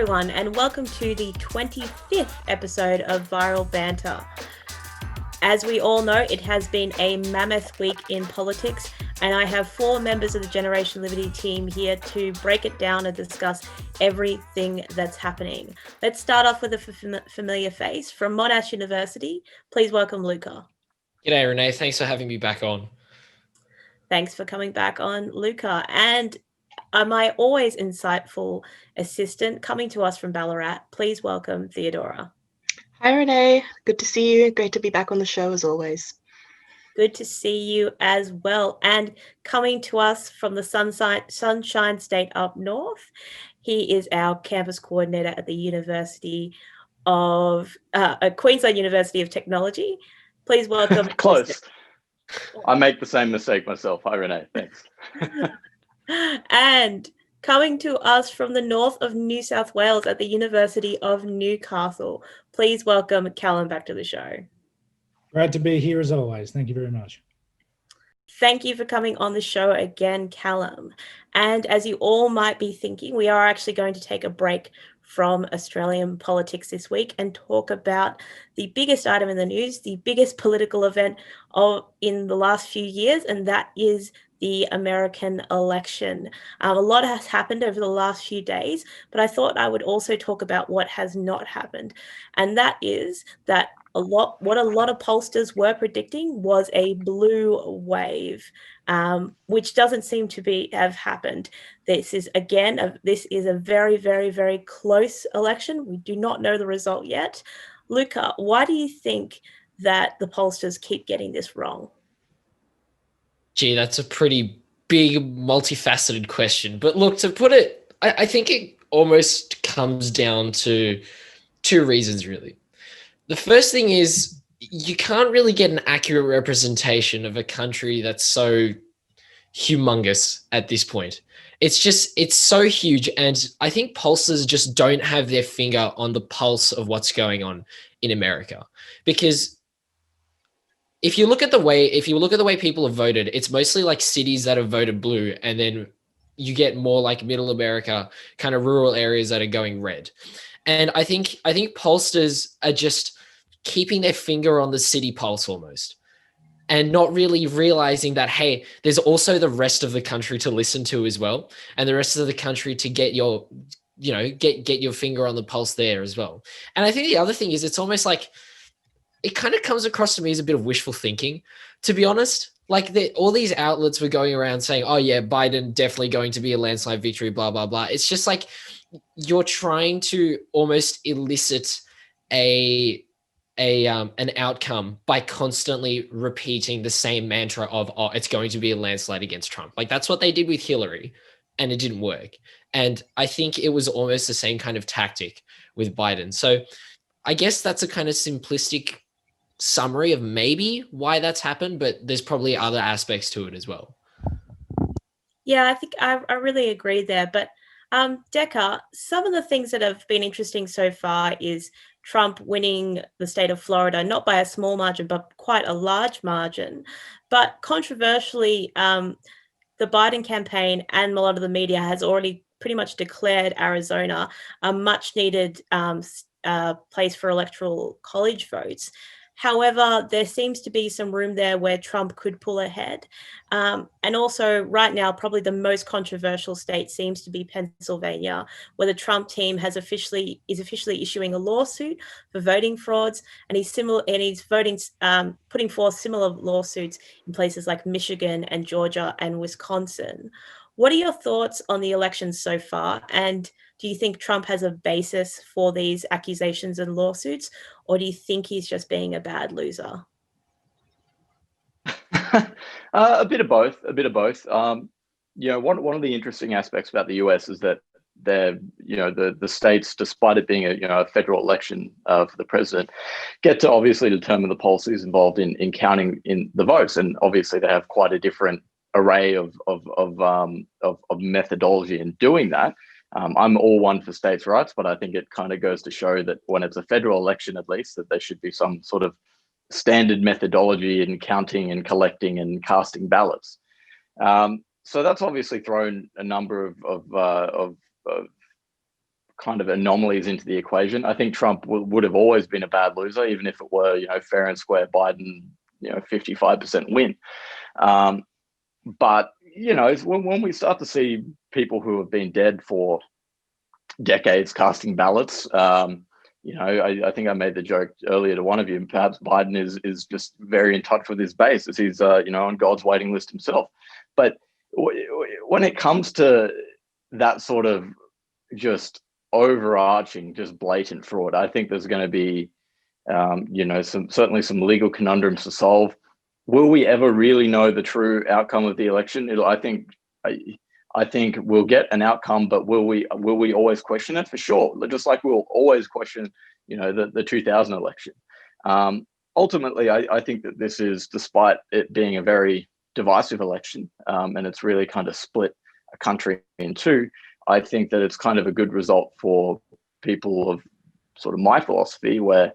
everyone, and welcome to the 25th episode of Viral Banter. As we all know, it has been a mammoth week in politics, and I have four members of the Generation Liberty team here to break it down and discuss everything that's happening. Let's start off with a familiar face. From Monash University, please welcome Luca. G'day, Renee. Thanks for having me back on. Thanks for coming back on, Luca. And my always insightful assistant coming to us from Ballarat, please welcome Theodora. Hi, Renee. Good to see you. Great to be back on the show as always. Good to see you as well. And coming to us from the Sunshine State up north, he is our campus coordinator at the University of Queensland University of Technology. Please welcome. Close. I make the same mistake myself. Hi, Renee. Thanks. And coming to us from the north of New South Wales at the University of Newcastle, please welcome Callum back to the show. Glad to be here as always. Thank you very much. Thank you for coming on the show again, Callum. And as you all might be thinking, we are actually going to take a break from Australian politics this week and talk about the biggest item in the news, the biggest political event in the last few years, and that is the American election. A lot has happened over the last few days, but I thought I would also talk about what has not happened. And that is that what a lot of pollsters were predicting was a blue wave, which doesn't seem to have happened. This is a very, very, very close election. We do not know the result yet. Luca, why do you think that the pollsters keep getting this wrong? Gee, that's a pretty big, multifaceted question. But look, to put it, I think it almost comes down to two reasons, really. The first thing is you can't really get an accurate representation of a country that's so humongous at this point. It's so huge. And I think pollsters just don't have their finger on the pulse of what's going on in America. Because if you look at the way people have voted, it's mostly like cities that have voted blue, and then you get more like middle America, kind of rural areas that are going red. And I think pollsters are just keeping their finger on the city pulse almost, and not really realizing that, hey, there's also the rest of the country to listen to as well, and the rest of the country to get your finger on the pulse there as well. And I think the other thing is it's almost like it kind of comes across to me as a bit of wishful thinking, to be honest. Like all these outlets were going around saying, oh yeah, Biden definitely going to be a landslide victory, blah, blah, blah. It's just like you're trying to almost elicit an outcome by constantly repeating the same mantra of, oh, it's going to be a landslide against Trump. Like that's what they did with Hillary, and it didn't work. And I think it was almost the same kind of tactic with Biden. So I guess that's a kind of simplistic summary of maybe why that's happened, but there's probably other aspects to it as well. Yeah, I think I really agree there. But Dekker, some of the things that have been interesting so far is Trump winning the state of Florida, not by a small margin, but quite a large margin. But controversially, the Biden campaign and a lot of the media has already pretty much declared Arizona a much needed place for electoral college votes. However, there seems to be some room there where Trump could pull ahead. And also right now, probably the most controversial state seems to be Pennsylvania, where the Trump team is officially issuing a lawsuit for voting frauds. And he's putting forth similar lawsuits in places like Michigan and Georgia and Wisconsin. What are your thoughts on the elections so far? And do you think Trump has a basis for these accusations and lawsuits, or do you think he's just being a bad loser? A bit of both. One of the interesting aspects about the US is that the states, despite it being a federal election for the president, get to obviously determine the policies involved in counting in the votes, and obviously they have quite a different array of methodology in doing that. I'm all one for states' rights, but I think it kind of goes to show that when it's a federal election, at least, that there should be some sort of standard methodology in counting and collecting and casting ballots. So that's obviously thrown a number of kind of anomalies into the equation. I think Trump would have always been a bad loser, even if it were, fair and square Biden, 55% win. But, when we start to see people who have been dead for decades casting ballots, I think I made the joke earlier to one of you, perhaps Biden is just very in touch with his base, as he's, on God's waiting list himself. But when it comes to that sort of just overarching, just blatant fraud, I think there's going to be, certainly some legal conundrums to solve. Will we ever really know the true outcome of the election? I think we'll get an outcome, but will we always question it? For sure. Just like we'll always question, the 2000 election. Ultimately, I think that this is, despite it being a very divisive election, and it's really kind of split a country in two, I think that it's kind of a good result for people of sort of my philosophy, where,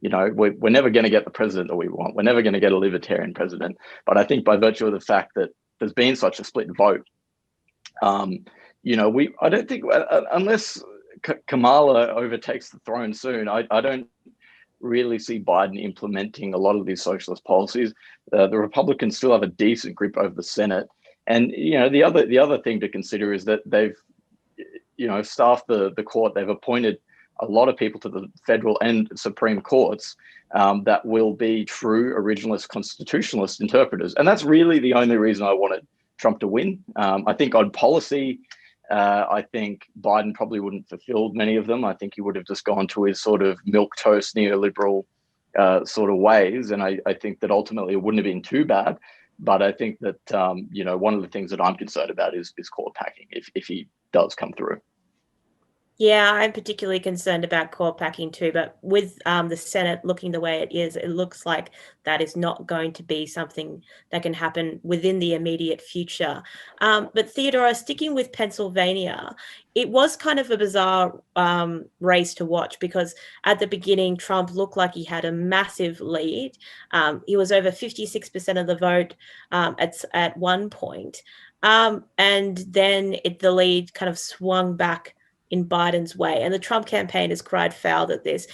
we're never going to get the president that we want. We're never going to get a libertarian president. But I think by virtue of the fact that there's been such a split vote, I don't think, unless Kamala overtakes the throne soon, I don't really see Biden implementing a lot of these socialist policies. The Republicans still have a decent grip over the Senate. And, the other thing to consider is that they've, staffed the court. They've appointed a lot of people to the federal and Supreme Courts that will be true originalist constitutionalist interpreters. And that's really the only reason I wanted Trump to win. I think on policy, I think Biden probably wouldn't fulfill many of them. I think he would have just gone to his sort of milquetoast neoliberal sort of ways. And I think that ultimately it wouldn't have been too bad. But I think that, one of the things that I'm concerned about is court packing if he does come through. Yeah, I'm particularly concerned about court packing too, but with the Senate looking the way it is, it looks like that is not going to be something that can happen within the immediate future. But Theodora, sticking with Pennsylvania, it was kind of a bizarre race to watch, because at the beginning, Trump looked like he had a massive lead. He was over 56% of the vote at one point. And then the lead kind of swung back in Biden's way. And the Trump campaign has cried foul at this,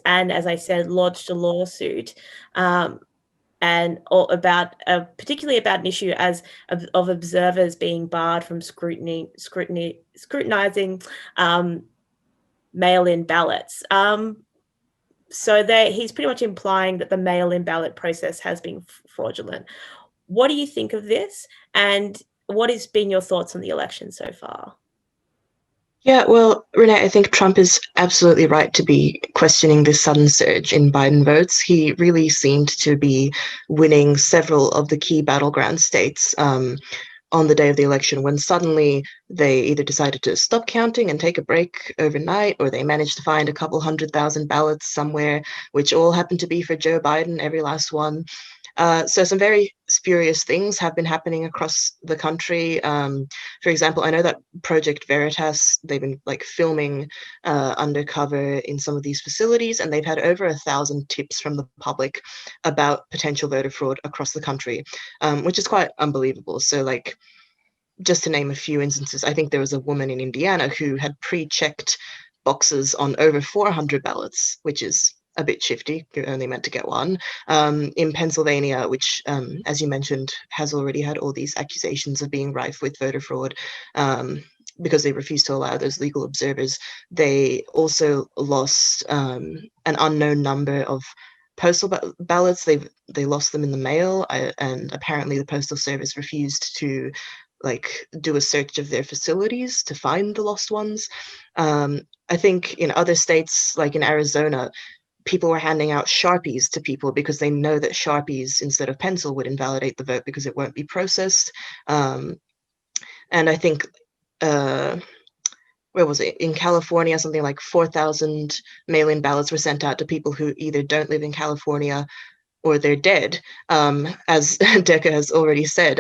and, as I said, lodged a lawsuit particularly about an issue of observers being barred from scrutinizing mail-in ballots. So he's pretty much implying that the mail-in ballot process has been fraudulent. What do you think of this? And what has been your thoughts on the election so far? Yeah, well, Renee, I think Trump is absolutely right to be questioning this sudden surge in Biden votes. He really seemed to be winning several of the key battleground states on the day of the election, when suddenly they either decided to stop counting and take a break overnight, or they managed to find a couple 100,000 ballots somewhere, which all happened to be for Joe Biden, every last one. So some very spurious things have been happening across the country. For example, I know that Project Veritas, they've been filming undercover in some of these facilities, and they've had over 1,000 tips from the public about potential voter fraud across the country, which is quite unbelievable. So just to name a few instances, I think there was a woman in Indiana who had pre-checked boxes on over 400 ballots, which is a bit shifty. You're only meant to get one. In Pennsylvania, which, as you mentioned, has already had all these accusations of being rife with voter fraud, because they refused to allow those legal observers. They also lost an unknown number of postal ballots. They lost them in the mail, and apparently the Postal Service refused to do a search of their facilities to find the lost ones. I think in other states, like in Arizona, people were handing out Sharpies to people because they know that Sharpies instead of pencil would invalidate the vote because it won't be processed. And I think, where was it? In California, something like 4,000 mail-in ballots were sent out to people who either don't live in California or they're dead, as Dekker has already said.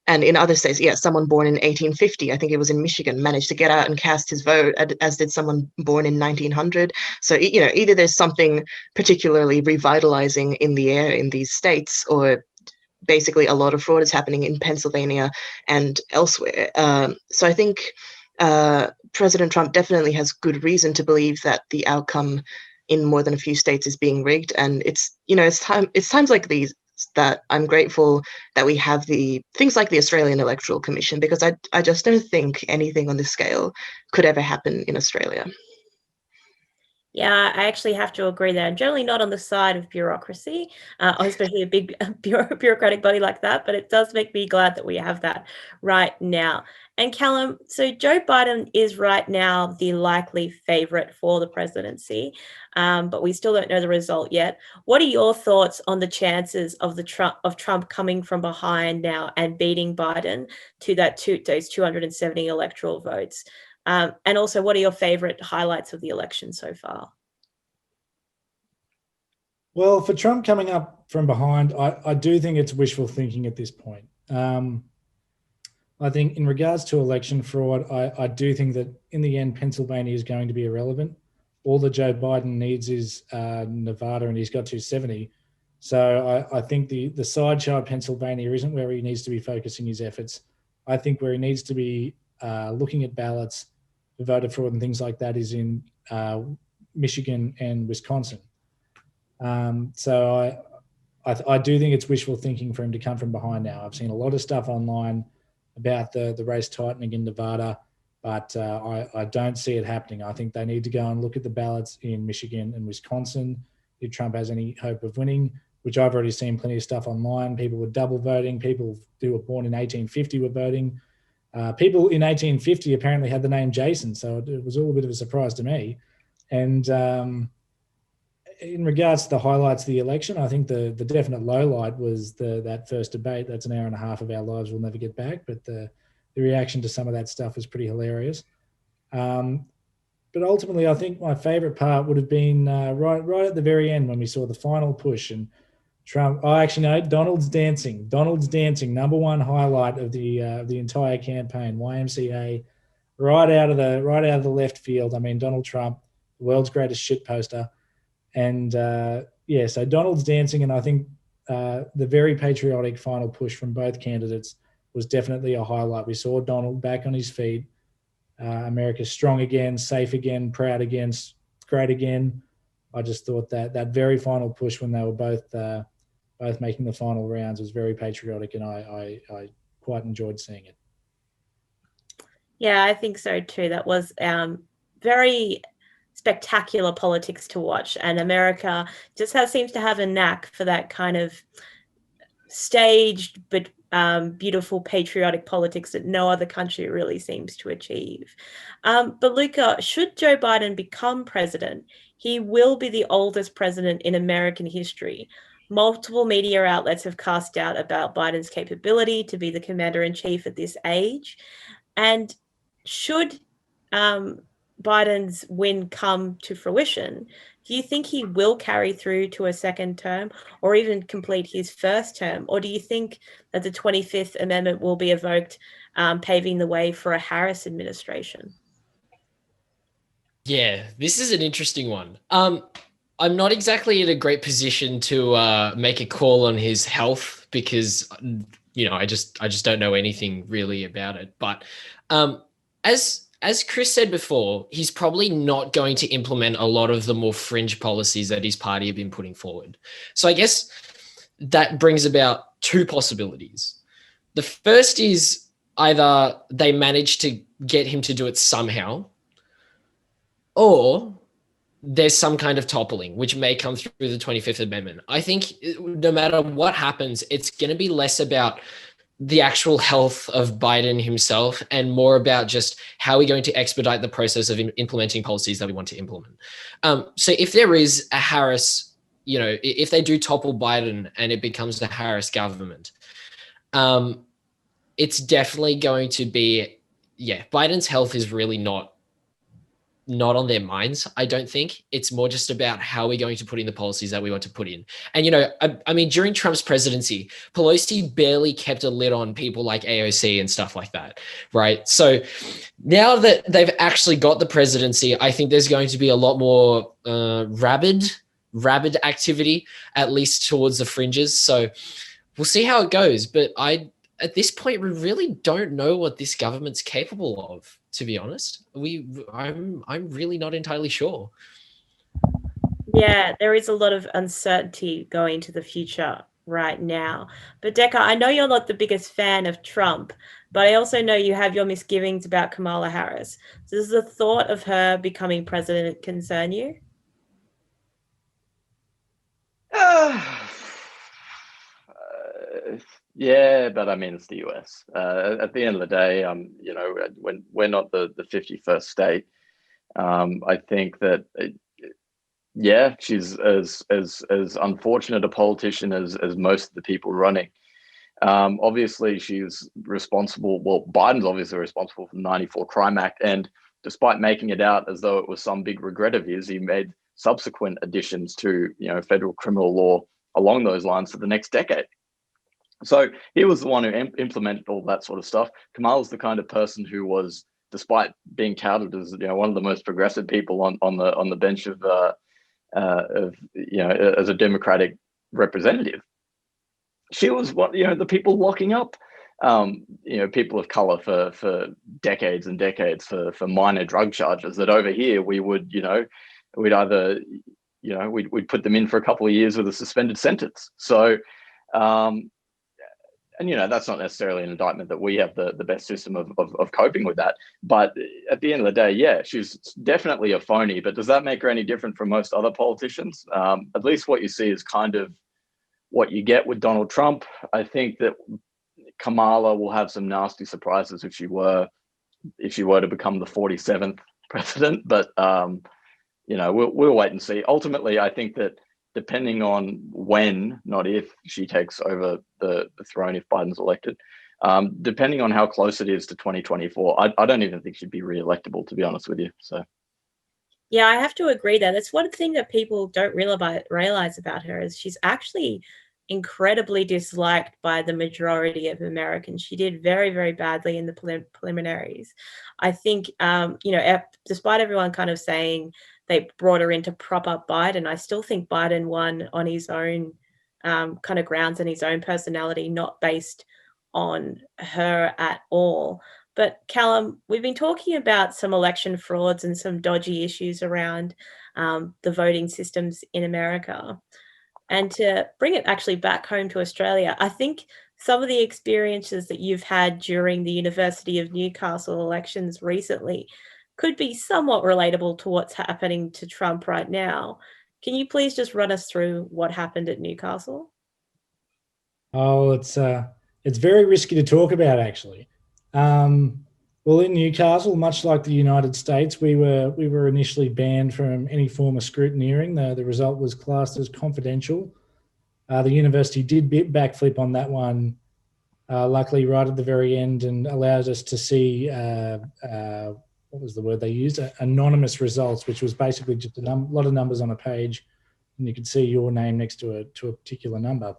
And in other states, someone born in 1850, I think it was in Michigan, managed to get out and cast his vote, as did someone born in 1900. So, either there's something particularly revitalizing in the air in these states, or basically a lot of fraud is happening in Pennsylvania and elsewhere. So I think President Trump definitely has good reason to believe that the outcome in more than a few states is being rigged. And it's times like these that I'm grateful that we have the things like the Australian Electoral Commission, because I just don't think anything on this scale could ever happen in Australia. Yeah, I actually have to agree there. I'm generally not on the side of bureaucracy, especially a big bureaucratic body like that, but it does make me glad that we have that right now. And Callum, so Joe Biden is right now the likely favorite for the presidency, but we still don't know the result yet. What are your thoughts on the chances of Trump coming from behind now and beating Biden to those 270 electoral votes? And also, what are your favorite highlights of the election so far? Well, for Trump coming up from behind, I do think it's wishful thinking at this point. I think in regards to election fraud, I do think that in the end, Pennsylvania is going to be irrelevant. All that Joe Biden needs is Nevada, and he's got 270. So I think the sideshow of Pennsylvania isn't where he needs to be focusing his efforts. I think where he needs to be looking at ballots for voter fraud and things like that is in Michigan and Wisconsin. So I do think it's wishful thinking for him to come from behind now. I've seen a lot of stuff online about the race tightening in Nevada, but I don't see it happening. I think they need to go and look at the ballots in Michigan and Wisconsin if Trump has any hope of winning, which I've already seen plenty of stuff online. People were double voting. People who were born in 1850 were voting. People in 1850 apparently had the name Jason, so it was all a bit of a surprise to me. And in regards to the highlights of the election, I think the definite low light was that first debate. That's an hour and a half of our lives we'll never get back, but the reaction to some of that stuff was pretty hilarious. But ultimately, I think my favourite part would have been right at the very end when we saw the final push and Trump. Oh, actually, no, Donald's dancing. Donald's dancing, number one highlight of the entire campaign. YMCA, right out of the left field. I mean, Donald Trump, the world's greatest shit poster, and so Donald's dancing, and I think the very patriotic final push from both candidates was definitely a highlight. We saw Donald back on his feet. America's strong again, safe again, proud again, great again. I just thought that very final push when they were both making the final rounds was very patriotic, and I quite enjoyed seeing it. Yeah, I think so too. That was very spectacular politics to watch, and America just seems to have a knack for that kind of staged but beautiful patriotic politics that no other country really seems to achieve. But Luca, should Joe Biden become president, he will be the oldest president in American history. Multiple media outlets have cast doubt about Biden's capability to be the commander-in-chief at this age. And should Biden's win come to fruition, do you think he will carry through to a second term or even complete his first term? Or do you think that the 25th Amendment will be evoked, paving the way for a Harris administration? Yeah, this is an interesting one. I'm not exactly in a great position to make a call on his health because, I just don't know anything really about it. But as Chris said before, he's probably not going to implement a lot of the more fringe policies that his party have been putting forward. So I guess that brings about two possibilities. The first is either they manage to get him to do it somehow, or there's some kind of toppling, which may come through the 25th Amendment. I think no matter what happens, it's going to be less about the actual health of Biden himself and more about just how we're going to expedite the process of implementing policies that we want to implement. So if there is a Harris, if they do topple Biden and it becomes the Harris government, it's definitely going to be, Biden's health is really not on their minds, I don't think. It's more just about how we're going to put in the policies that we want to put in. And, I mean, during Trump's presidency, Pelosi barely kept a lid on people like AOC and stuff like that, right? So now that they've actually got the presidency, I think there's going to be a lot more rabid activity, at least towards the fringes. So we'll see how it goes. But at this point, we really don't know what this government's capable of, to be honest. I'm really not entirely sure. Yeah, there is a lot of uncertainty going into the future right now. But Dekker, I know you're not the biggest fan of Trump, but I also know you have your misgivings about Kamala Harris. So does the thought of her becoming president concern you? Yeah, but I mean, it's the US. At the end of the day, when we're not the 51st state, I think that yeah, she's as unfortunate a politician as most of the people running. Obviously, she's responsible. Well, Biden's obviously responsible for the '94 Crime Act, and despite making it out as though it was some big regret of his, he made subsequent additions to federal criminal law along those lines for the next decade. So he was the one who implemented all that sort of stuff. Kamal's the kind of person who was, despite being touted as one of the most progressive people on the bench of as a Democratic representative, she was the people locking up people of color for decades and decades for minor drug charges that over here we would we'd either we'd put them in for a couple of years with a suspended sentence. So and that's not necessarily an indictment that we have the best system of coping with that. But at the end of the day, yeah, she's definitely a phony. But does that make her any different from most other politicians? At least what you see is kind of what you get with Donald Trump. I think that Kamala will have some nasty surprises if she were to become the 47th president. But we'll wait and see. Ultimately, I think that depending on when, not if, she takes over the throne, if Biden's elected, depending on how close it is to 2024, I don't even think she'd be re-electable, to be honest with you. So, yeah, I have to agree there. That's one thing that people don't realize about her is she's actually incredibly disliked by the majority of Americans. She did very, very badly in the preliminaries. I think, despite everyone kind of saying they brought her in to prop up Biden, I still think Biden won on his own kind of grounds and his own personality, not based on her at all. But Callum, we've been talking about some election frauds and some dodgy issues around the voting systems in America. And to bring it actually back home to Australia, I think some of the experiences that you've had during the University of Newcastle elections recently could be somewhat relatable to what's happening to Trump right now. Can you please just run us through what happened at Newcastle? Oh, it's very risky to talk about, actually. Well, in Newcastle, much like the United States, we were initially banned from any form of scrutineering. The result was classed as confidential. The university did backflip on that one, luckily right at the very end, and allowed us to see what was the word they used? Anonymous results, which was basically just a lot of numbers on a page, and you could see your name next to a particular number.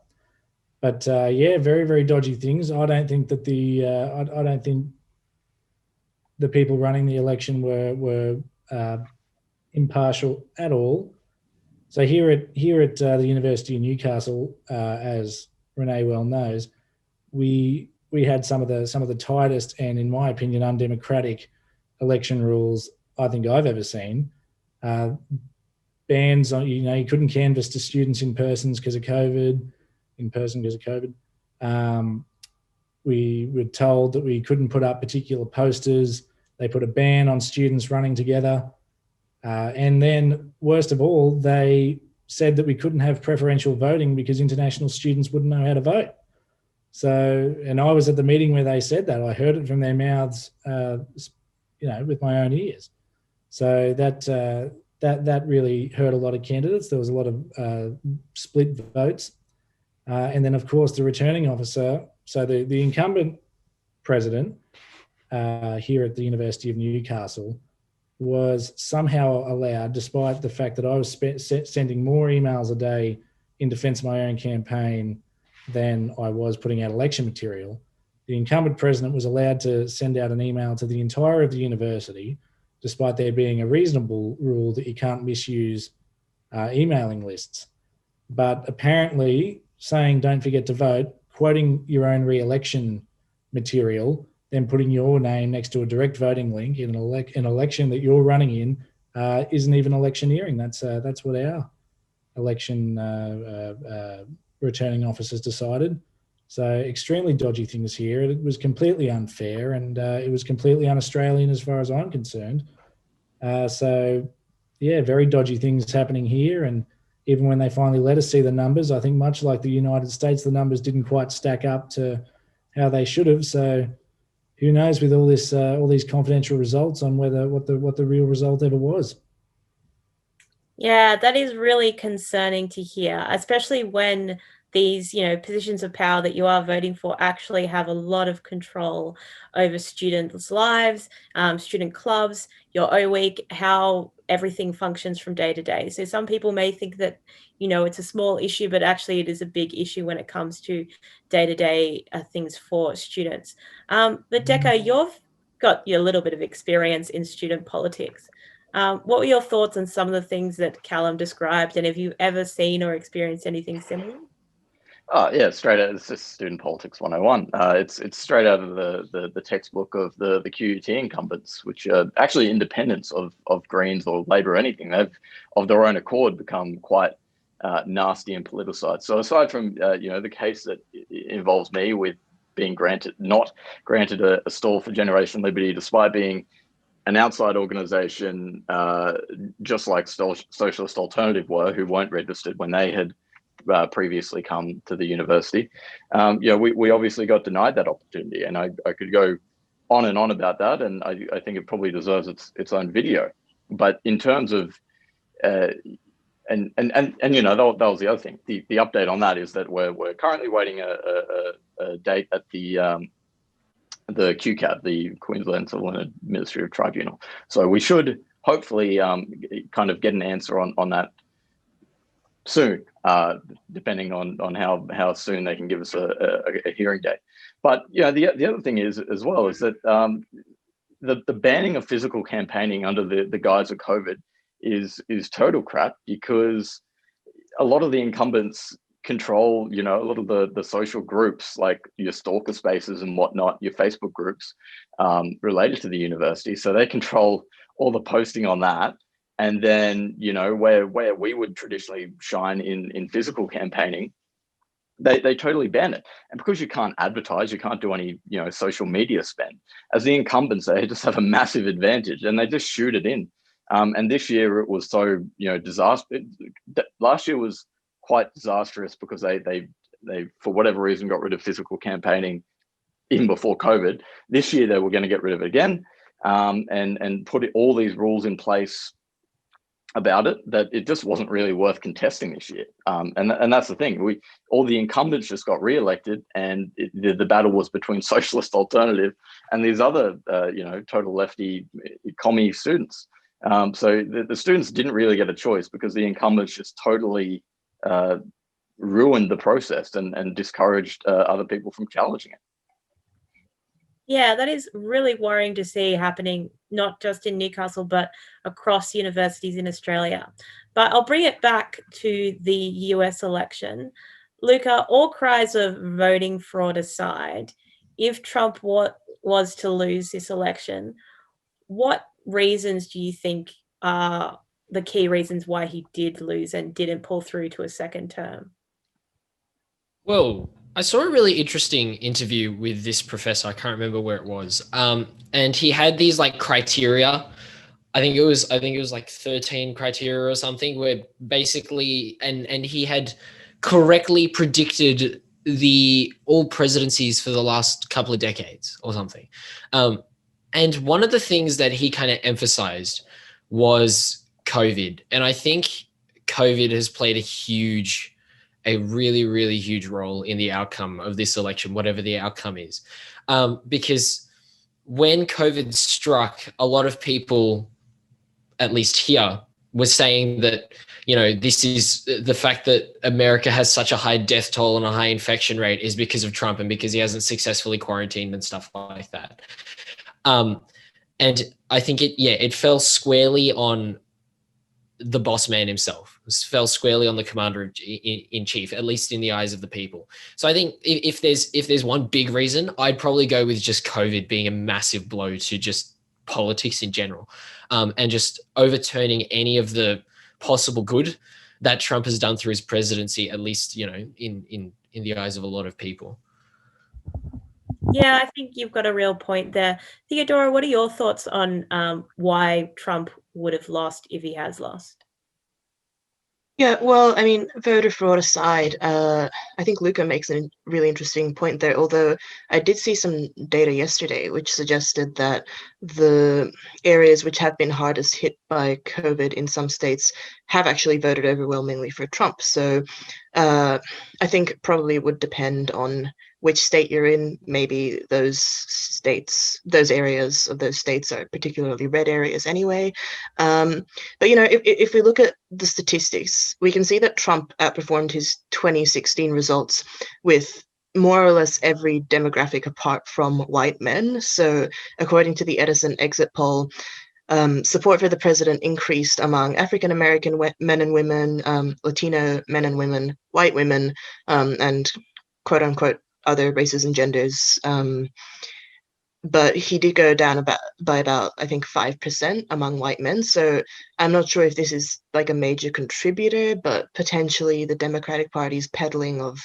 But yeah, very, very dodgy things. I don't think that I don't think the people running the election were impartial at all. So here at the University of Newcastle, as Renee well knows, we had some of the tightest and, in my opinion, undemocratic election rules I think I've ever seen. Bans on you couldn't canvass to students in person because of COVID. We were told that we couldn't put up particular posters. They put a ban on students running together. And then, worst of all, they said that we couldn't have preferential voting because international students wouldn't know how to vote. So, and I was at the meeting where they said that. I heard it from their mouths, with my own ears. So that really hurt a lot of candidates. There was a lot of split votes. And then, of course, the returning officer, so the incumbent president here at the University of Newcastle was somehow allowed, despite the fact that I was sending more emails a day in defence of my own campaign than I was putting out election material, the incumbent president was allowed to send out an email to the entire of the university, despite there being a reasonable rule that you can't misuse emailing lists. But apparently saying don't forget to vote, quoting your own re-election material than putting your name next to a direct voting link in an election that you're running in isn't even electioneering. That's what our election returning officers decided. So extremely dodgy things here. It was completely unfair, and it was completely un-Australian as far as I'm concerned. So, yeah, very dodgy things happening here. And even when they finally let us see the numbers, I think much like the United States, the numbers didn't quite stack up to how they should have. So who knows with all this, all these confidential results on what the real result ever was. Yeah, that is really concerning to hear, especially when these, positions of power that you are voting for actually have a lot of control over students' lives, student clubs, your O-Week, how everything functions from day to day. So some people may think that, it's a small issue, but actually it is a big issue when it comes to day-to-day things for students. But Dekker, you've got your little bit of experience in student politics. What were your thoughts on some of the things that Callum described, and have you ever seen or experienced anything similar? Oh yeah, straight out. It's just student politics 101. It's straight out of the textbook of the QUT incumbents, which are actually independents of Greens or Labor or anything. They've of their own accord become quite nasty and politicised. So aside from the case that involves me with being not granted a stall for Generation Liberty, despite being an outside organisation, just like Socialist Alternative were, who weren't registered when they had previously come to the university. We obviously got denied that opportunity, and I could go on and on about that, and I think it probably deserves its own video. But in terms of that was the other thing. The update on that is that we're currently waiting a date at the QCAT, the Queensland Civil and Administrative Tribunal. So we should hopefully kind of get an answer on that soon, depending on how soon they can give us a hearing date. But the other thing is as well is that the banning of physical campaigning under the guise of COVID is total crap, because a lot of the incumbents control a lot of the social groups, like your stalker spaces and whatnot, your Facebook groups related to the university. So they control all the posting on that. And then, where we would traditionally shine in physical campaigning, they totally ban it. And because you can't advertise, you can't do any, social media spend. As the incumbents, they just have a massive advantage, and they just shoot it in. And this year it was so, disaster. Last year was quite disastrous because they for whatever reason got rid of physical campaigning even before COVID. This year they were going to get rid of it again, and put all these rules in place about it, that it just wasn't really worth contesting this year. And that's the thing. All the incumbents just got re-elected, and the battle was between Socialist Alternative and these other, total lefty commie students. So the students didn't really get a choice, because the incumbents just totally ruined the process and discouraged other people from challenging it. Yeah, that is really worrying to see happening, not just in Newcastle, but across universities in Australia. But I'll bring it back to the US election. Luca, all cries of voting fraud aside, if Trump was to lose this election, what reasons do you think are the key reasons why he did lose and didn't pull through to a second term? Well, I saw a really interesting interview with this professor. I can't remember where it was. And he had these like criteria. I think it was like 13 criteria or something, where basically, and he had correctly predicted all presidencies for the last couple of decades or something. And one of the things that he kind of emphasized was COVID. And I think COVID has played a really, really huge role in the outcome of this election, whatever the outcome is. Because when COVID struck, a lot of people, at least here, were saying that, this is the fact that America has such a high death toll and a high infection rate is because of Trump, and because he hasn't successfully quarantined and stuff like that. And I think it fell squarely on the boss man himself. This fell squarely on the commander-in-chief, at least in the eyes of the people. So I think if there's one big reason, I'd probably go with just COVID being a massive blow to just politics in general, and just overturning any of the possible good that Trump has done through his presidency, at least, in the eyes of a lot of people. Yeah, I think you've got a real point there. Theodora, what are your thoughts on why Trump would have lost if he has lost? Yeah, well, I mean, voter fraud aside, I think Luca makes a really interesting point there, although I did see some data yesterday which suggested that the areas which have been hardest hit by COVID in some states have actually voted overwhelmingly for Trump. So I think probably would depend on which state you're in. Maybe those areas of those states are particularly red areas anyway. But, if we look at the statistics, we can see that Trump outperformed his 2016 results with more or less every demographic apart from white men. So according to the Edison exit poll, support for the president increased among African-American men and women, Latino men and women, white women, and quote-unquote other races and genders. But he did go down by about, I think, 5% among white men. So I'm not sure if this is like a major contributor, but potentially the Democratic Party's peddling of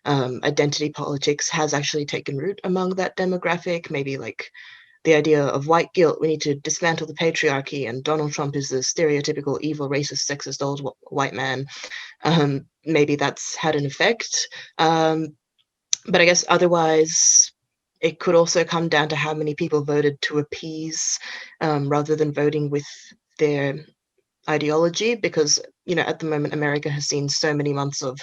identity politics has actually taken root among that demographic. Maybe like the idea of white guilt, we need to dismantle the patriarchy, and Donald Trump is the stereotypical evil, racist, sexist old white man. Maybe that's had an effect. But I guess otherwise, it could also come down to how many people voted to appease rather than voting with their ideology, because, at the moment, America has seen so many months of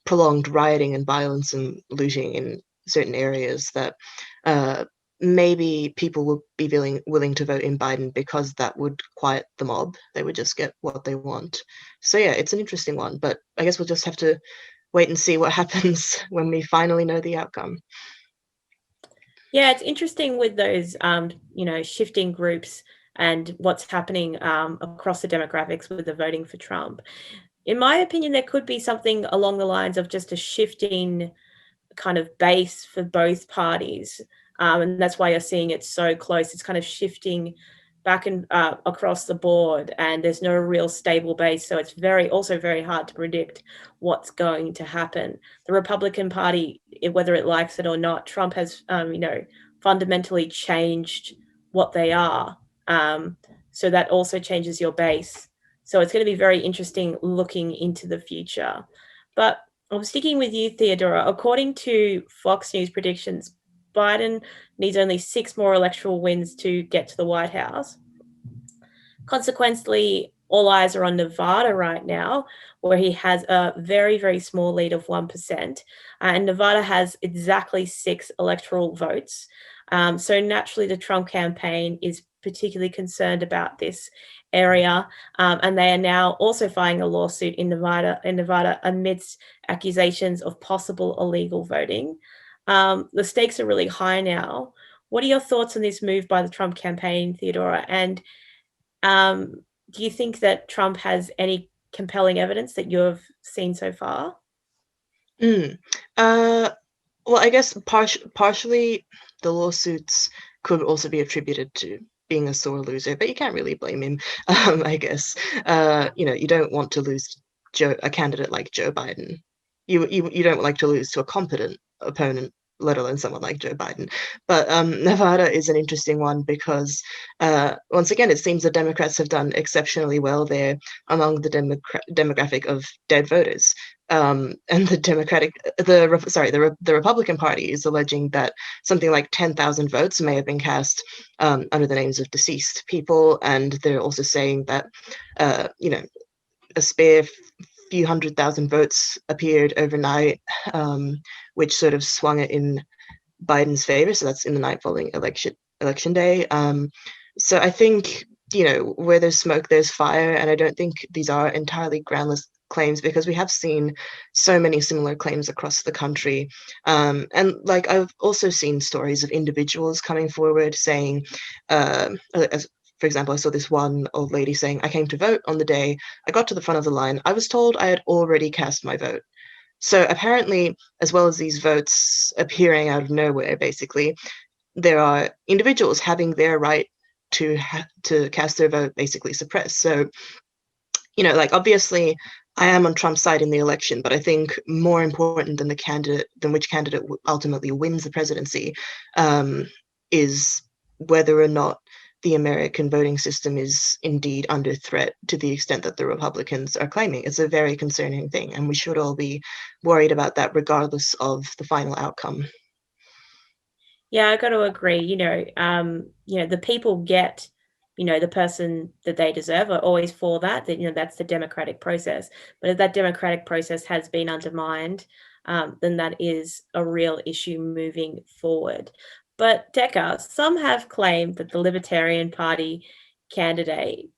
prolonged rioting and violence and looting in certain areas that maybe people would be willing to vote in Biden because that would quiet the mob. They would just get what they want. So yeah, it's an interesting one, but I guess we'll just have to wait and see what happens when we finally know the outcome. Yeah, it's interesting with those, shifting groups and what's happening across the demographics with the voting for Trump. In my opinion, there could be something along the lines of just a shifting kind of base for both parties. And that's why you're seeing it so close. It's kind of shifting back and across the board, and there's no real stable base. So it's also very hard to predict what's going to happen. The Republican Party, whether it likes it or not, Trump has, fundamentally changed what they are. So that also changes your base. So it's going to be very interesting looking into the future. But I'm sticking with you, Theodora. According to Fox News predictions, Biden needs only 6 more electoral wins to get to the White House. Consequently, all eyes are on Nevada right now, where he has a very, very small lead of 1%. And Nevada has exactly 6 electoral votes. So naturally, the Trump campaign is particularly concerned about this area. And they are now also filing a lawsuit in Nevada amidst accusations of possible illegal voting. The stakes are really high now. What are your thoughts on this move by the Trump campaign, Theodora? And do you think that Trump has any compelling evidence that you've seen so far? Well, I guess partially the lawsuits could also be attributed to being a sore loser, but you can't really blame him. I guess you don't want to lose a candidate like Joe Biden. You don't like to lose to a competent opponent, let alone someone like Joe Biden. But Nevada is an interesting one because, once again, it seems the Democrats have done exceptionally well there among the demographic of dead voters. And the Republican Party is alleging that something like 10,000 votes may have been cast under the names of deceased people, and they're also saying that a spare few 100,000 votes appeared overnight, which sort of swung it in Biden's favor. So that's in the night following election day. So I think, where there's smoke, there's fire. And I don't think these are entirely groundless claims, because we have seen so many similar claims across the country. And I've also seen stories of individuals coming forward saying, For example, I saw this one old lady saying, I came to vote on the day. I got to the front of the line. I was told I had already cast my vote. So apparently, as well as these votes appearing out of nowhere, basically, there are individuals having their right to cast their vote basically suppressed. So, like, obviously, I am on Trump's side in the election, but I think more important than which candidate ultimately wins the presidency, is whether or not the American voting system is indeed under threat to the extent that the Republicans are claiming. It's a very concerning thing, and we should all be worried about that regardless of the final outcome. Yeah, I got to agree. The people get, the person that they deserve. Are always for that. That that's the democratic process. But if that democratic process has been undermined, then that is a real issue moving forward. But Dekker, some have claimed that the Libertarian Party candidate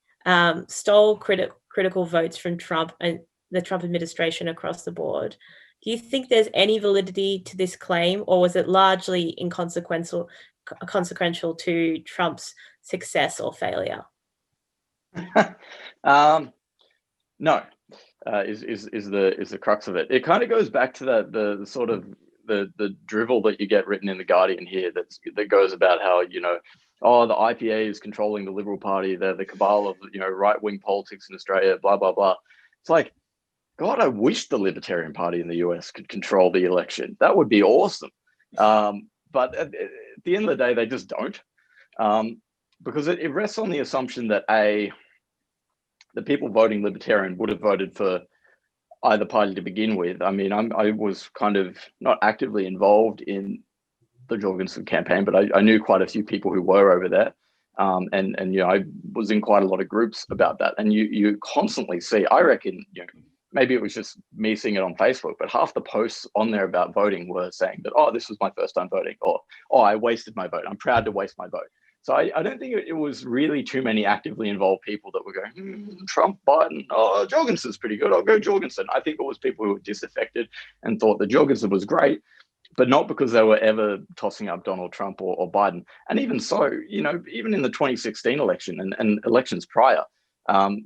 stole critical votes from Trump and the Trump administration across the board. Do you think there's any validity to this claim, or was it largely inconsequential to Trump's success or failure? No, is the crux of it. It kind of goes back to the sort of the drivel that you get written in the Guardian here that goes about how the IPA is controlling the Liberal Party, they're the cabal of right wing politics in Australia, blah blah blah. It's like, God, I wish the Libertarian Party in the US could control the election. That would be awesome. But at the end of the day, they just don't, because it rests on the assumption that the people voting Libertarian would have voted for either party to begin with. I mean, I was kind of not actively involved in the Jorgensen campaign, but I knew quite a few people who were over there. And I was in quite a lot of groups about that. And you constantly see, I reckon, maybe it was just me seeing it on Facebook, but half the posts on there about voting were saying that, this was my first time voting, or, I wasted my vote. I'm proud to waste my vote. So I don't think it was really too many actively involved people that were going, Trump, Biden, Jorgensen's pretty good, I'll go Jorgensen. I think it was people who were disaffected and thought that Jorgensen was great, but not because they were ever tossing up Donald Trump or Biden. And even so, even in the 2016 election and elections prior, the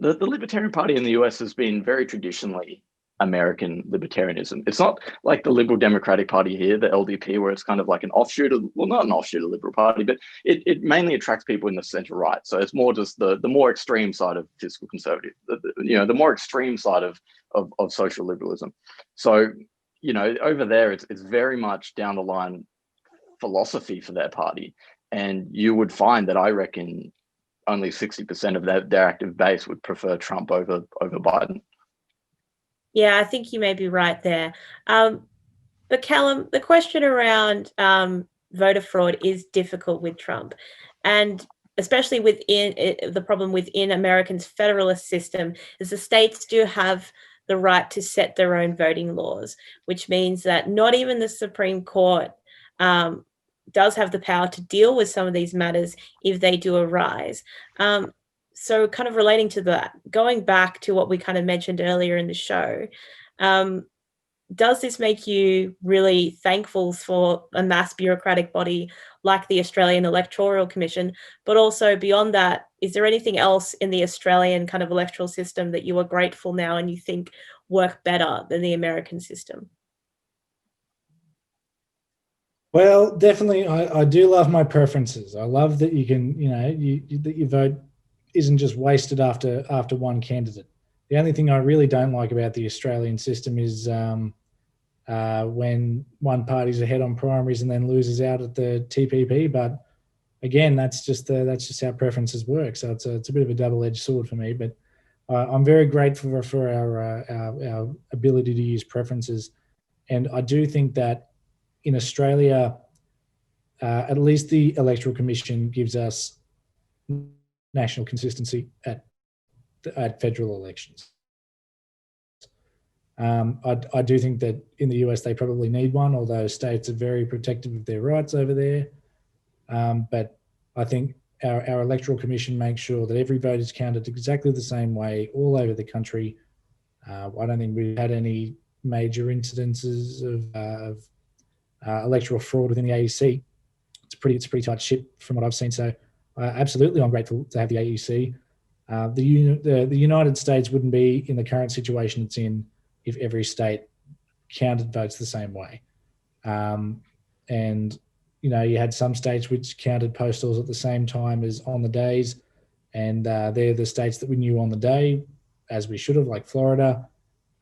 Libertarian Party in the US has been very traditionally American libertarianism. It's not like the Liberal Democratic Party here, the LDP, where it's kind of like an offshoot of, well, not an offshoot of the Liberal Party, but it mainly attracts people in the center right. So it's more just the more extreme side of fiscal conservative, the more extreme side of social liberalism. So, over there, it's very much down the line philosophy for their party. And you would find that, I reckon, only 60% of their active base would prefer Trump over Biden. Yeah, I think you may be right there. But Callum, the question around voter fraud is difficult with Trump, and especially the problem within Americans' federalist system is the states do have the right to set their own voting laws, which means that not even the Supreme Court does have the power to deal with some of these matters if they do arise. So kind of relating to that, going back to what we kind of mentioned earlier in the show, does this make you really thankful for a mass bureaucratic body like the Australian Electoral Commission? But also beyond that, is there anything else in the Australian kind of electoral system that you are grateful now and you think work better than the American system? Well, definitely, I do love my preferences. I love that you can, that your vote isn't just wasted after one candidate. The only thing I really don't like about the Australian system is when one party's ahead on primaries and then loses out at the TPP. But again, that's just how preferences work. So it's a bit of a double-edged sword for me. But I'm very grateful for our ability to use preferences, and I do think that in Australia, at least the Electoral Commission gives us national consistency at federal elections. I do think that in the US they probably need one, although states are very protective of their rights over there. But I think our Electoral Commission makes sure that every vote is counted exactly the same way all over the country. I don't think we've had any major incidences of electoral fraud within the AEC. It's a pretty tight ship from what I've seen. So absolutely, I'm grateful to have the AUC. The United States wouldn't be in the current situation it's in if every state counted votes the same way. And, you had some states which counted postals at the same time as on the days. And they're the states that we knew on the day, as we should have, like Florida.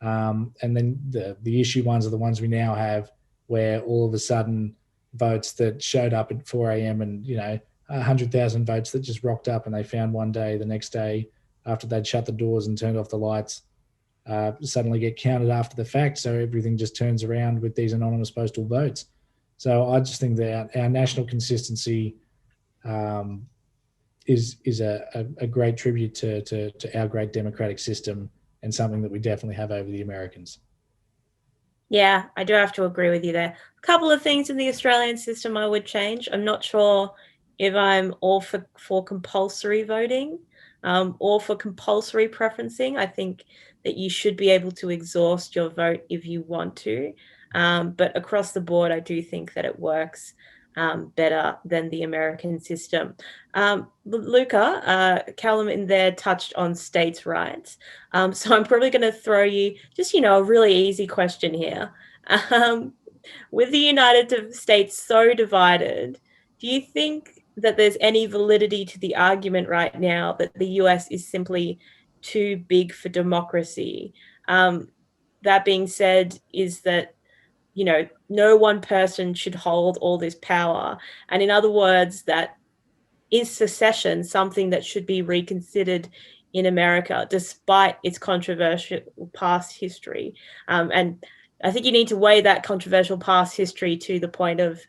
And then the issue ones are the ones we now have, where all of a sudden votes that showed up at 4 a.m. and, 100,000 votes that just rocked up and they found one day, the next day, after they'd shut the doors and turned off the lights, suddenly get counted after the fact. So everything just turns around with these anonymous postal votes. So I just think that our national consistency is a great tribute to our great democratic system, and something that we definitely have over the Americans. Yeah, I do have to agree with you there. A couple of things in the Australian system I would change. I'm not sure if I'm all for compulsory voting or for compulsory preferencing. I think that you should be able to exhaust your vote if you want to. But across the board, I do think that it works better than the American system. Luca, Callum in there touched on states' rights. So I'm probably going to throw you just, a really easy question here. With the United States so divided, do you think that there's any validity to the argument right now that the US is simply too big for democracy? That being said, is that no one person should hold all this power. And in other words, that is secession something that should be reconsidered in America, despite its controversial past history? And I think you need to weigh that controversial past history to the point of,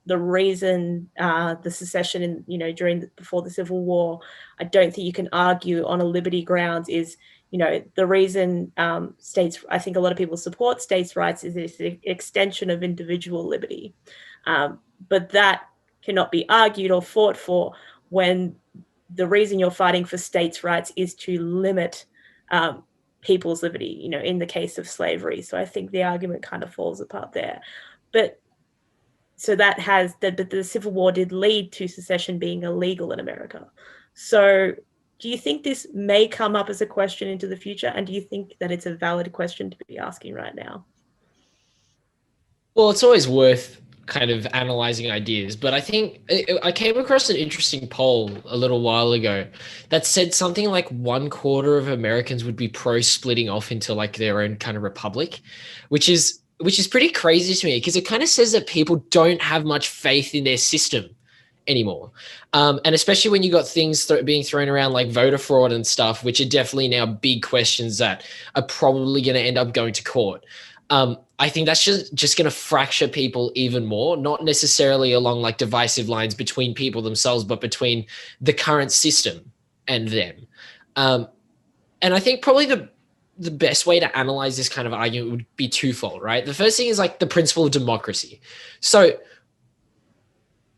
the reason the secession before the Civil War, I don't think you can argue on a liberty grounds is, the reason I think a lot of people support states' rights is this extension of individual liberty. But that cannot be argued or fought for when the reason you're fighting for states' rights is to limit people's liberty, in the case of slavery. So I think the argument kind of falls apart there. But so that has the Civil War did lead to secession being illegal in America. So do you think this may come up as a question into the future? And do you think that it's a valid question to be asking right now? Well, it's always worth kind of analyzing ideas, but I think I came across an interesting poll a little while ago that said something like 1/4 of Americans would be pro splitting off into like their own kind of republic, which is pretty crazy to me, because it kind of says that people don't have much faith in their system anymore. And especially when you got things being thrown around like voter fraud and stuff, which are definitely now big questions that are probably going to end up going to court. I think that's just going to fracture people even more, not necessarily along like divisive lines between people themselves, but between the current system and them. And I think probably the best way to analyze this kind of argument would be twofold, right? The first thing is like the principle of democracy. So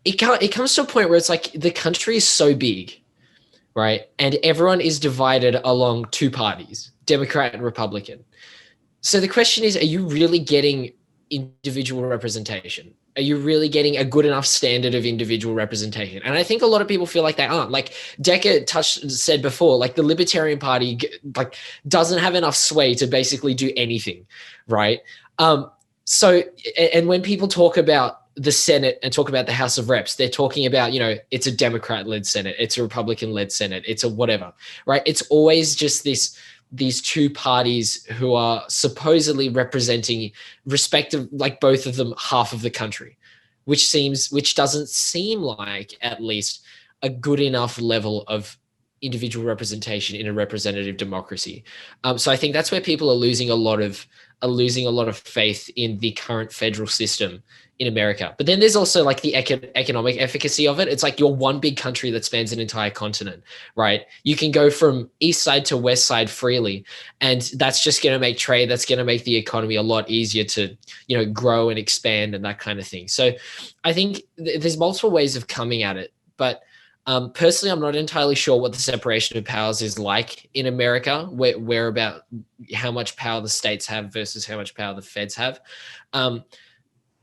it comes to a point where it's like the country is so big, right? And everyone is divided along two parties, Democrat and Republican. So the question is, are you really getting individual representation? Are you really getting a good enough standard of individual representation? And I think a lot of people feel like they aren't. Like Dekker said before, like the Libertarian Party like doesn't have enough sway to basically do anything, right? So, and when people talk about the Senate and talk about the House of Reps, they're talking about, it's a Democrat-led Senate, it's a Republican-led Senate, it's a whatever, right? It's always just these two parties who are supposedly representing respective, like both of them, half of the country, which doesn't seem like at least a good enough level of individual representation in a representative democracy. So I think that's where people are losing a lot of faith in the current federal system in America. But then there's also like the economic efficacy of it. It's like you're one big country that spans an entire continent, right? You can go from east side to west side freely, and that's just going to make trade, that's going to make the economy a lot easier to, grow and expand and that kind of thing. So I think there's multiple ways of coming at it, but personally, I'm not entirely sure what the separation of powers is like in America, where about how much power the states have versus how much power the feds have.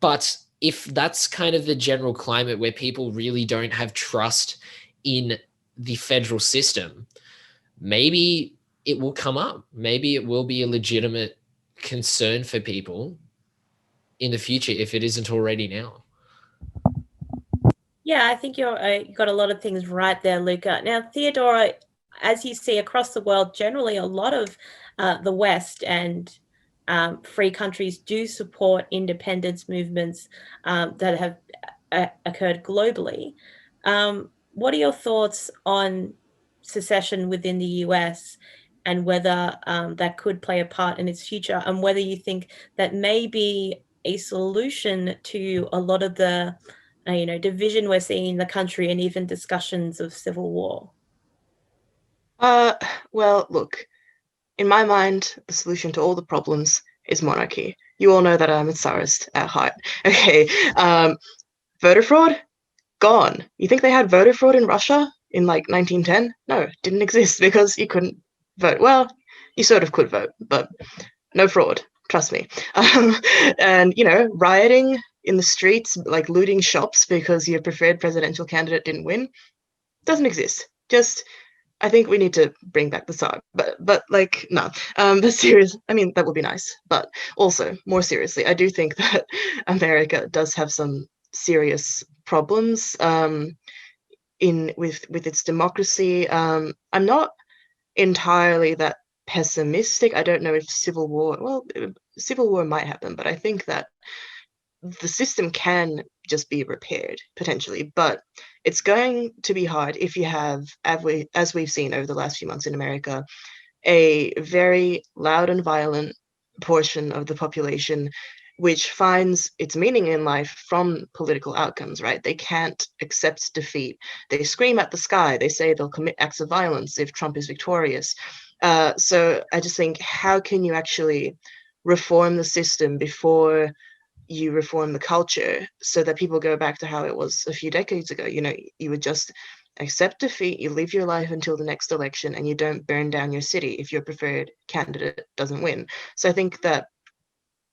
But if that's kind of the general climate where people really don't have trust in the federal system, maybe it will come up. Maybe it will be a legitimate concern for people in the future if it isn't already now. Yeah, I think you got a lot of things right there, Luca. Now, Theodora, as you see across the world, generally a lot of the West and free countries do support independence movements that have occurred globally. What are your thoughts on secession within the US and whether that could play a part in its future, and whether you think that may be a solution to a lot of the division we're seeing in the country and even discussions of civil war? Well, look, in my mind, the solution to all the problems is monarchy. You all know that I'm a Tsarist at heart. Okay. Voter fraud? Gone. You think they had voter fraud in Russia in like 1910? No, it didn't exist because you couldn't vote. Well, you sort of could vote, but no fraud. Trust me. And, rioting in the streets, like looting shops because your preferred presidential candidate didn't win, doesn't exist. Just, I think we need to bring back the Tsar, but like, no. But serious, I mean, that would be nice. But also, more seriously, I do think that America does have some serious problems with its democracy. I'm not entirely that pessimistic. I don't know if civil war might happen, but I think that the system can just be repaired potentially, but it's going to be hard if you have, as we've seen over the last few months in America, a very loud and violent portion of the population which finds its meaning in life from political outcomes, right? They can't accept defeat. They scream at the sky. They say they'll commit acts of violence if Trump is victorious. So I just think, how can you actually reform the system before you reform the culture so that people go back to how it was a few decades ago? You would just accept defeat, you live your life until the next election, and you don't burn down your city if your preferred candidate doesn't win. So I think that,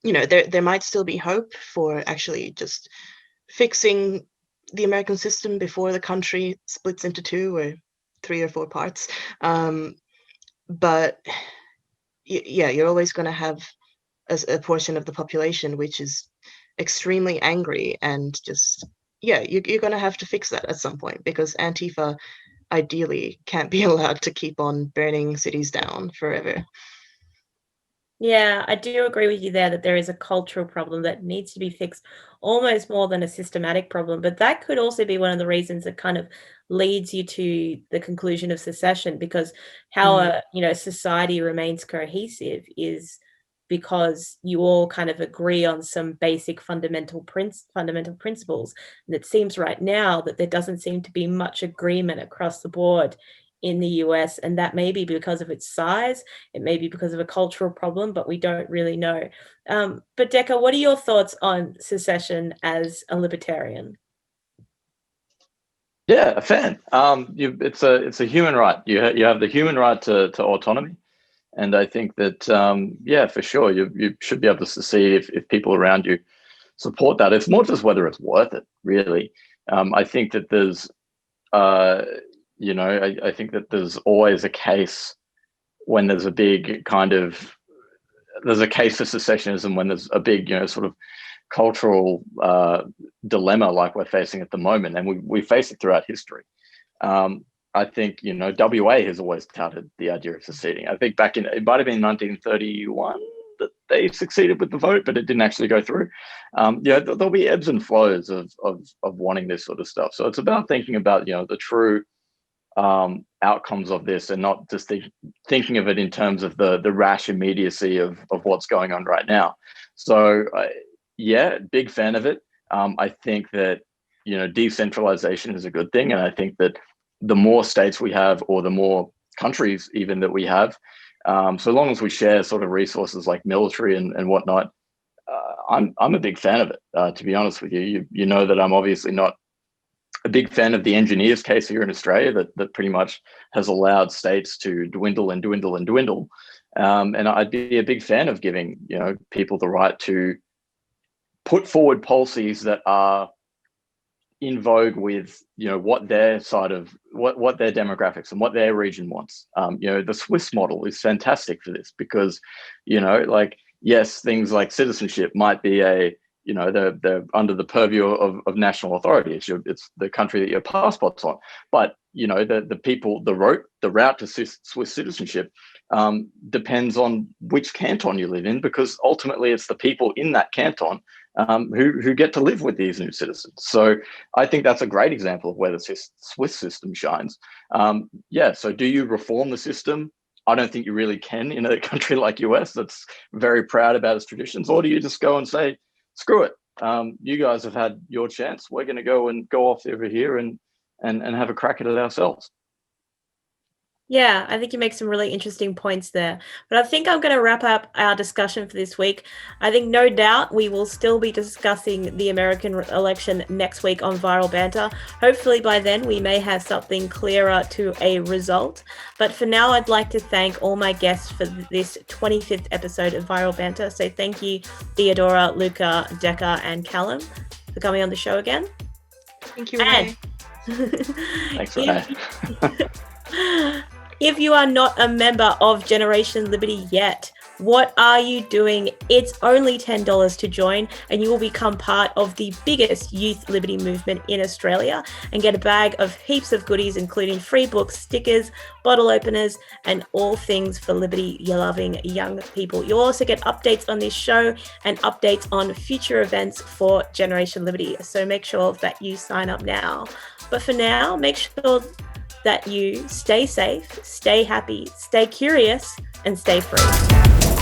there might still be hope for actually just fixing the American system before the country splits into 2 or 3 or 4 parts. But yeah, you're always going to have a portion of the population which is extremely angry, and just, yeah, you're going to have to fix that at some point, because Antifa ideally can't be allowed to keep on burning cities down forever. Yeah, I do agree with you there that there is a cultural problem that needs to be fixed almost more than a systematic problem. But that could also be one of the reasons that kind of leads you to the conclusion of secession, because how a society remains cohesive is because you all kind of agree on some basic fundamental principles. And it seems right now that there doesn't seem to be much agreement across the board in the US, and that may be because of its size, it may be because of a cultural problem, but we don't really know. But Dekker, what are your thoughts on secession as a libertarian? Yeah, a fan. It's a human right. You have the human right to autonomy, and I think that yeah, for sure, you should be able to secede if people around you support that. It's more just whether it's worth it, really. I think that there's I think that there's always a case when there's a big there's a case for secessionism when there's a big, sort of cultural dilemma like we're facing at the moment, and we face it throughout history. I think, WA has always touted the idea of seceding. I think it might have been 1931 that they succeeded with the vote, but it didn't actually go through. There'll be ebbs and flows of wanting this sort of stuff. So it's about thinking about, the true outcomes of this, and not just thinking of it in terms of the rash immediacy of what's going on right now. So yeah, big fan of it. I think that decentralization is a good thing, and I think that the more states we have, or the more countries even that we have, so long as we share sort of resources like military and whatnot, I'm a big fan of it. To be honest with you, you know that I'm obviously not a big fan of the engineers case here in Australia that pretty much has allowed states to dwindle and dwindle and dwindle. And I'd be a big fan of giving people the right to put forward policies that are in vogue with, you know, what their side of what their demographics and what their region wants. You know, the Swiss model is fantastic for this because, you know, like, yes, things like citizenship might be you know, they're under the purview of national authority. It's the country that your passport's on. But, you know, the people, the route to Swiss citizenship depends on which canton you live in, because ultimately it's the people in that canton who get to live with these new citizens. So I think that's a great example of where the Swiss system shines. Yeah, so do you reform the system? I don't think you really can in a country like US that's very proud about its traditions. Or do you just go and say, screw it, you guys have had your chance, we're going to go off over here and have a crack at it ourselves? Yeah, I think you make some really interesting points there. But I think I'm going to wrap up our discussion for this week. I think no doubt we will still be discussing the American election next week on Viral Banter. Hopefully by then we may have something clearer to a result. But for now, I'd like to thank all my guests for this 25th episode of Viral Banter. So thank you, Theodora, Luca, Dekker, and Callum for coming on the show again. Thank you, Renee. Thanks, Renee. If you are not a member of Generation Liberty yet, what are you doing? It's only $10 to join, and you will become part of the biggest youth liberty movement in Australia and get a bag of heaps of goodies, including free books, stickers, bottle openers, and all things for liberty-loving young people. You'll also get updates on this show and updates on future events for Generation Liberty. So make sure that you sign up now. But for now, make sure that you stay safe, stay happy, stay curious, and stay free.